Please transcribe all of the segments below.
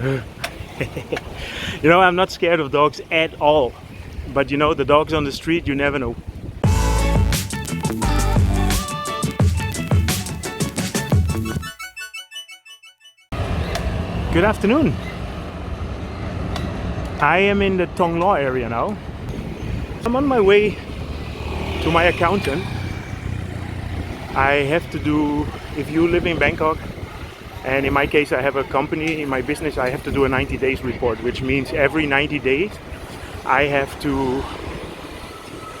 You know, I'm not scared of dogs at all. But you know, the dogs on the street, you never know. Good afternoon. I am in the Thong Lor area now. I'm on my way to my accountant. I have to do, if you live in Bangkok, and in my case I have a company, in my business I have to do a 90 days report, which means every 90 days I have to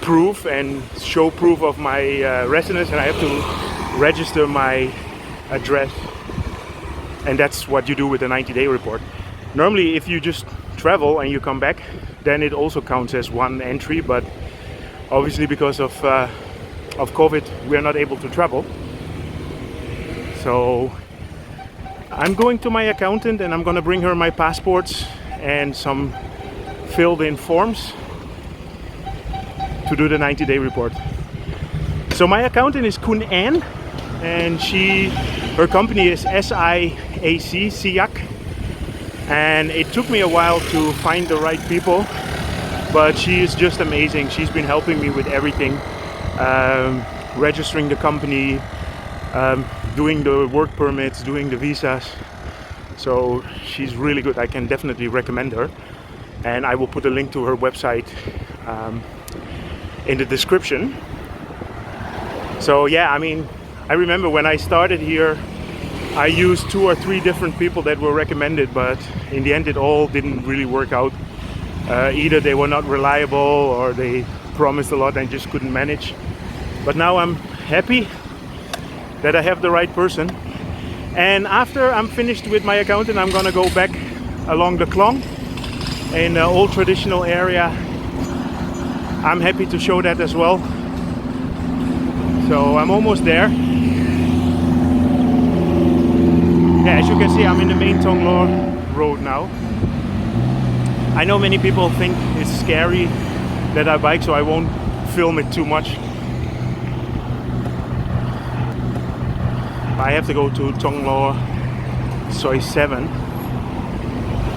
prove and show proof of my residence, and I have to register my address. And that's what you do with a 90-day report. Normally if you just travel and you come back, then it also counts as one entry, but obviously because of COVID we are not able to travel. So I'm going to my accountant and I'm gonna bring her my passports and some filled in forms to do the 90-day report. So my accountant is Kun Ann, and her company is SIAC, and it took me a while to find the right people, but she is just amazing. She's been helping me with everything, registering the company, doing the work permits, doing the visas. So she's really good. I can definitely recommend her, and I will put a link to her website in the description. So yeah, I mean, I remember when I started here I used 2 or 3 different people that were recommended, but in the end it all didn't really work out. Either they were not reliable or they promised a lot and just couldn't manage. But now I'm happy that I have the right person. And after I'm finished with my accountant, I'm gonna go back along the Klong in the old traditional area. I'm happy to show that as well. So I'm almost there. Yeah, as you can see, I'm in the main Thong Lor road now. I know many people think it's scary that I bike, so I won't film it too much. I have to go to Thong Lor Soi 7.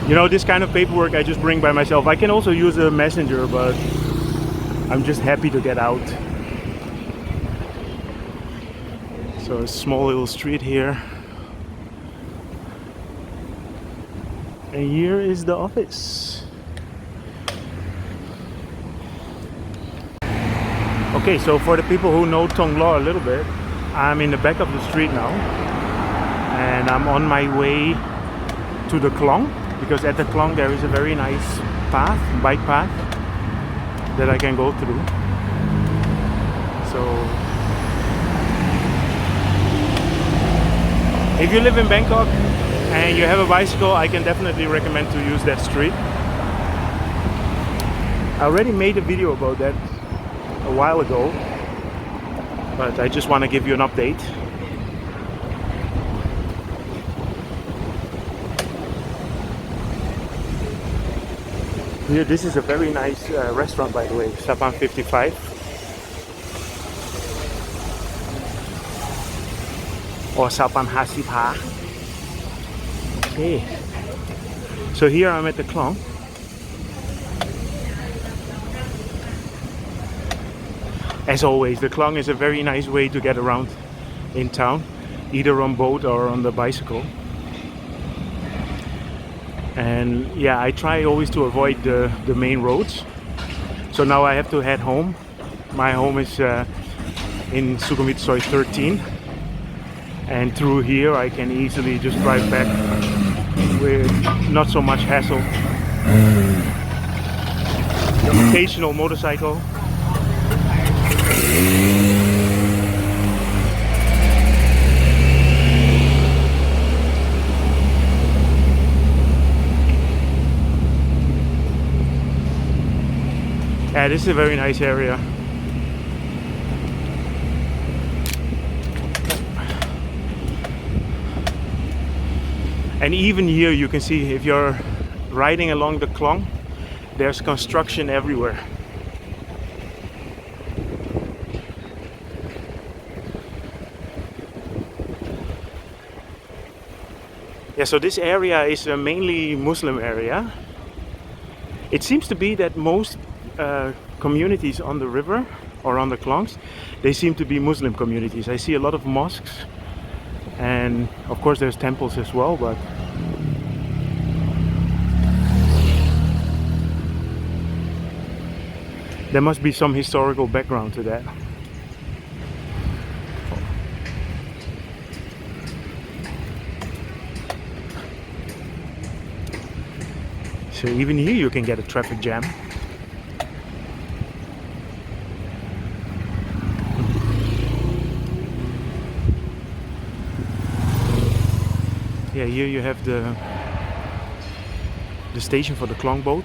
You know, this kind of paperwork I just bring by myself. I can also use a messenger, but I'm just happy to get out. So a small little street here. And here is the office. Okay, so for the people who know Thong Lor a little bit, I'm in the back of the street now. And I'm on my way to the Klong, because at the Klong there is a very nice path, bike path, that I can go through. So if you live in Bangkok and you have a bicycle, I can definitely recommend to use that street. I already made a video about that a while ago, but I just want to give you an update. Here, this is a very nice restaurant, by the way, Sapan 55. Or Sapan Hasipa. Okay, so here I'm at the Klong. As always, the Klong is a very nice way to get around in town, either on boat or on the bicycle. And yeah, I try always to avoid the main roads. So now I have to head home. My home is in Sukhumvit Soi 13. And through here I can easily just drive back with not so much hassle. The occasional motorcycle. Yeah, this is a very nice area. And even here you can see, if you're riding along the Klong, there's construction everywhere. Yeah, so this area is a mainly Muslim area. It seems to be that most communities on the river or on the Klongs, they seem to be Muslim communities. I see a lot of mosques, and of course there's temples as well, but there must be some historical background to that. So even here you can get a traffic jam. Yeah, here you have the station for the Klong boat.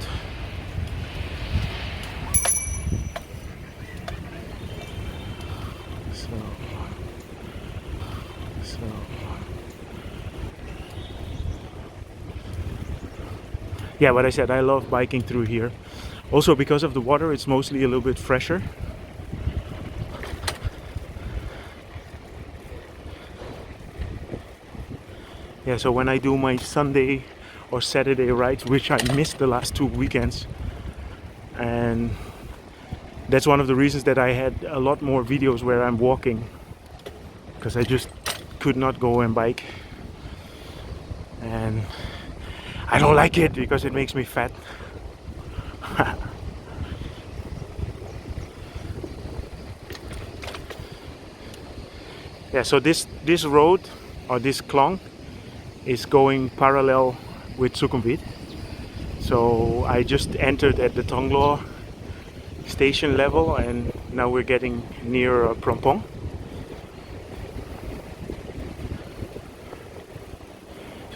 Yeah, what I said, I love biking through here. Also because of the water, it's mostly a little bit fresher. Yeah, so when I do my Sunday or Saturday rides, which I missed the last 2 weekends, and that's one of the reasons that I had a lot more videos where I'm walking, because I just could not go and bike, and I don't like it because it makes me fat. Yeah, so this road or this Klong is going parallel with Sukhumvit. So I just entered at the Thonglor station level, and now we're getting near Prompong.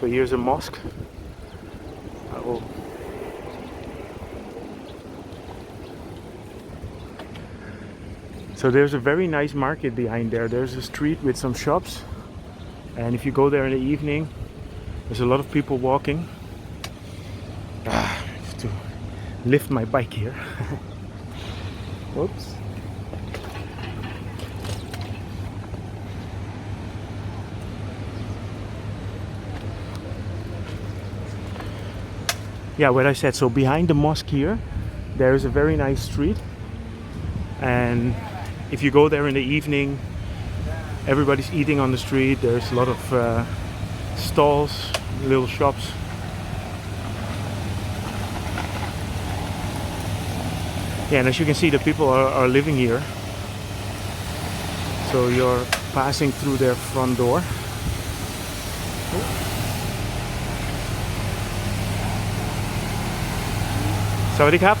So here's a mosque. Oh. So there's a very nice market behind there. There's a street with some shops, and if you go there in the evening, there's a lot of people walking. I have to lift my bike here. Whoops. Yeah, what I said, so behind the mosque here, there is a very nice street, and if you go there in the evening, everybody's eating on the street. There's a lot of stalls, little shops. Yeah, and as you can see, the people are living here. So you're passing through their front door. Sawadee Krap.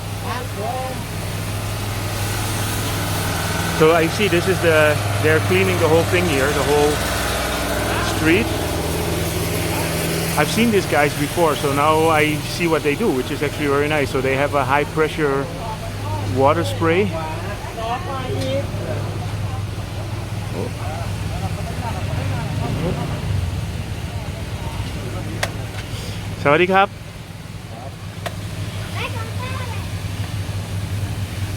So I see this is they're cleaning the whole thing here, the whole street. I've seen these guys before, so now I see what they do, which is actually very nice. So they have a high pressure water spray. Sawadee Krap.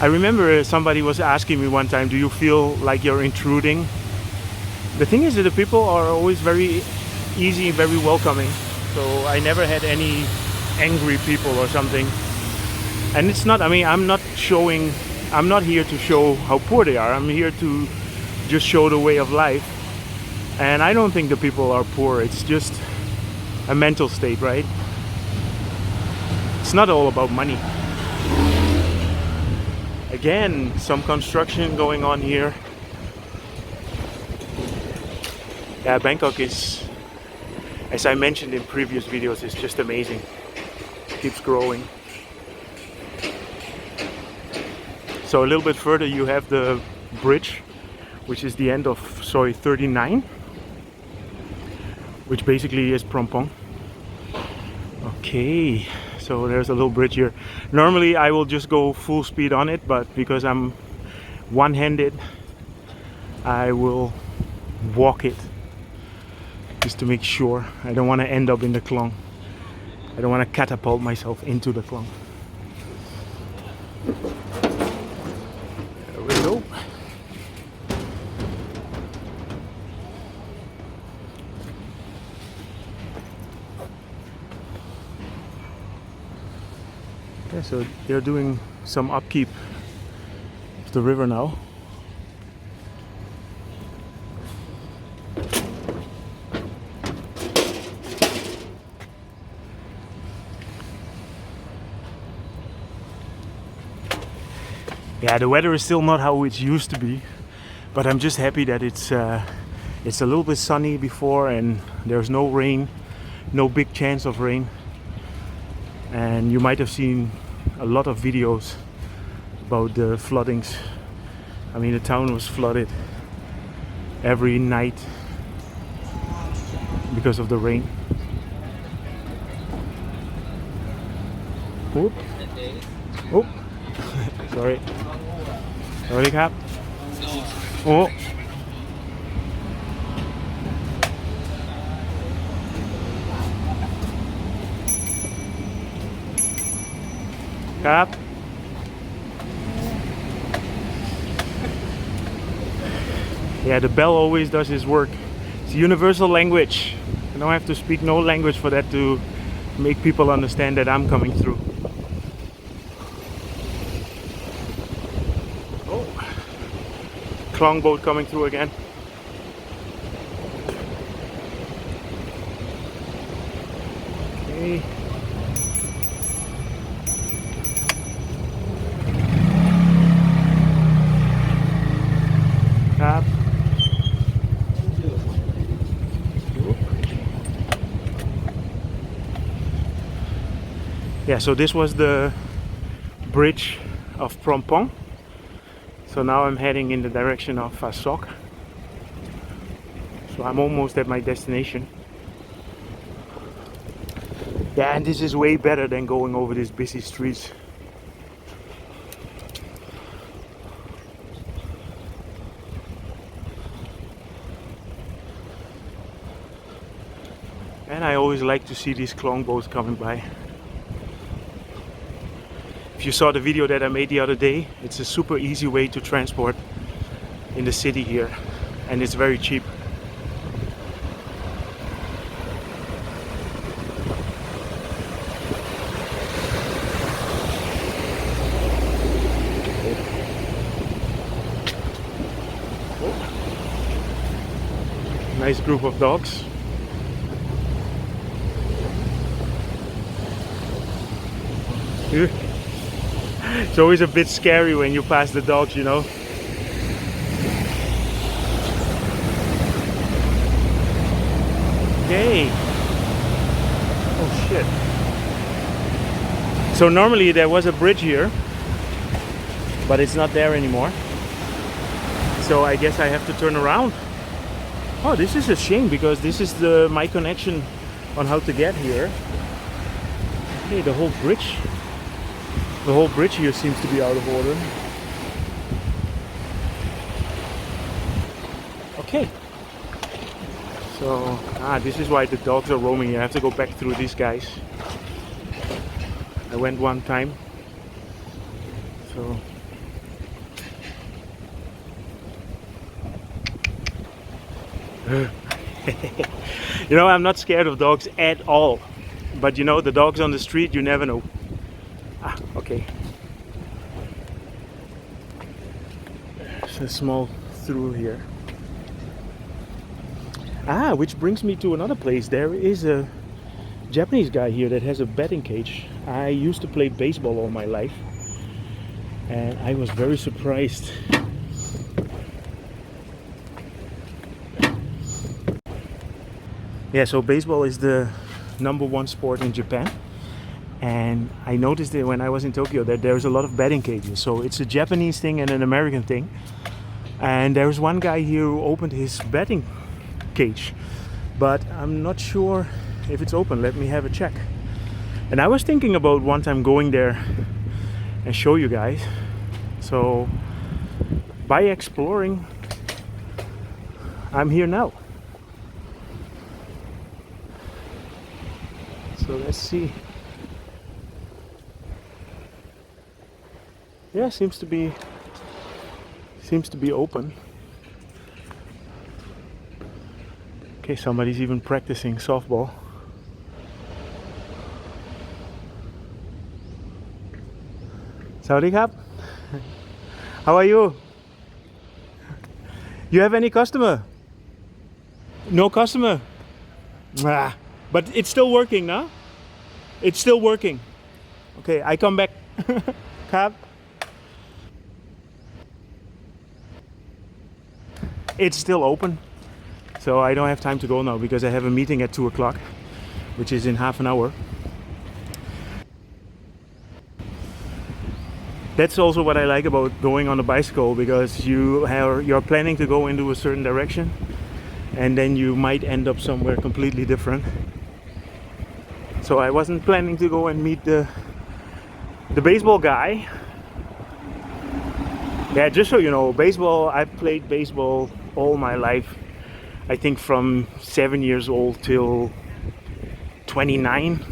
I remember somebody was asking me one time, do you feel like you're intruding? The thing is that the people are always very easy, very welcoming. So I never had any angry people or something. And it's not, I mean, I'm not here to show how poor they are. I'm here to just show the way of life. And I don't think the people are poor. It's just a mental state, right? It's not all about money. Again, some construction going on here. Yeah, Bangkok is, as I mentioned in previous videos, is just amazing. It keeps growing. So a little bit further you have the bridge, which is the end of Soi 39, which basically is Prompong. Okay, so there's a little bridge here. Normally I will just go full speed on it, but because I'm one-handed, I will walk it just to make sure. I don't want to end up in the Klong. I don't want to catapult myself into the Klong. There we go. Yeah, so they're doing some upkeep of the river now. Yeah, the weather is still not how it used to be, but I'm just happy that it's a little bit sunny before and there's no rain, no big chance of rain. And you might have seen a lot of videos about the floodings. I mean, the town was flooded every night because of the rain. Oop. Oh, sorry. Sorry, Cap. Oh. Cap. Yeah, the bell always does his work. It's a universal language. I don't have to speak no language for that to make people understand that I'm coming through. Oh, Klong boat coming through again. Okay. Cap. Yeah, so this was the bridge of Phrom Phong. So now I'm heading in the direction of Pha Sok. So I'm almost at my destination. Yeah, and this is way better than going over these busy streets. And I always like to see these Klong boats coming by. If you saw the video that I made the other day, it's a super easy way to transport in the city here, and it's very cheap. Nice group of dogs. It's always a bit scary when you pass the dogs, you know. Okay. Oh shit. So normally there was a bridge here, but it's not there anymore. So I guess I have to turn around. Oh, this is a shame because this is my connection on how to get here. Okay, the whole bridge here seems to be out of order. Okay. So, this is why the dogs are roaming. You have to go back through these guys. I went one time. So. You know, I'm not scared of dogs at all. But you know, the dogs on the street, you never know. Okay. There's a small through here. Which brings me to another place. There is a Japanese guy here that has a batting cage. I used to play baseball all my life, and I was very surprised. Yeah, so baseball is the #1 sport in Japan. And I noticed that when I was in Tokyo that there's a lot of batting cages. So it's a Japanese thing and an American thing. And there's one guy here who opened his batting cage, but I'm not sure if it's open. Let me have a check. And I was thinking about one time going there and show you guys. So by exploring, I'm here now. So let's see. Yeah, seems to be open. Okay, somebody's even practicing softball. Sawadee krap. How are you? You have any customer? No customer? Ah, but it's still working, no? It's still working. Okay, I come back. Krap. It's still open. So I don't have time to go now because I have a meeting at 2 o'clock, which is in half an hour. That's also what I like about going on a bicycle, because you're planning to go into a certain direction and then you might end up somewhere completely different. So I wasn't planning to go and meet the baseball guy. Yeah, just so you know, baseball, I've played baseball all my life. I think from 7 years old till 29.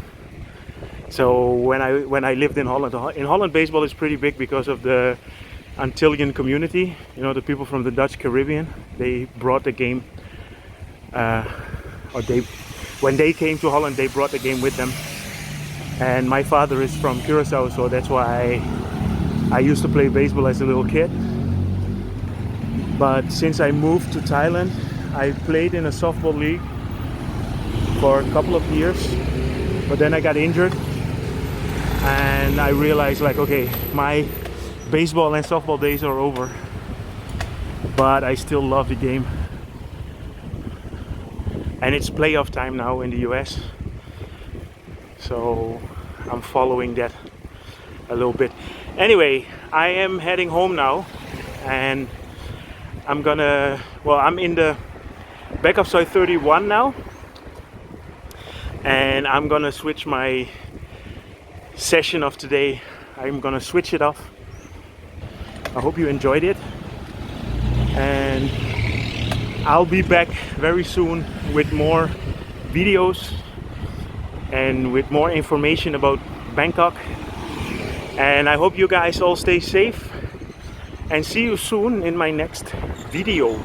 So when I lived in Holland, baseball is pretty big because of the Antillian community. You know, the people from the Dutch Caribbean. They brought the game, when they came to Holland, they brought the game with them. And my father is from Curacao, so that's why I used to play baseball as a little kid. But since I moved to Thailand, I played in a softball league for a couple of years, but then I got injured and I realized, like, okay, my baseball and softball days are over, but I still love the game. And it's playoff time now in the US, so I'm following that a little bit. Anyway, I am heading home now, and I'm in the back of Soi 31 now, and I'm gonna switch my session of today. I'm gonna switch it off. I hope you enjoyed it, and I'll be back very soon with more videos and with more information about Bangkok. And I hope you guys all stay safe, and see you soon in my next video.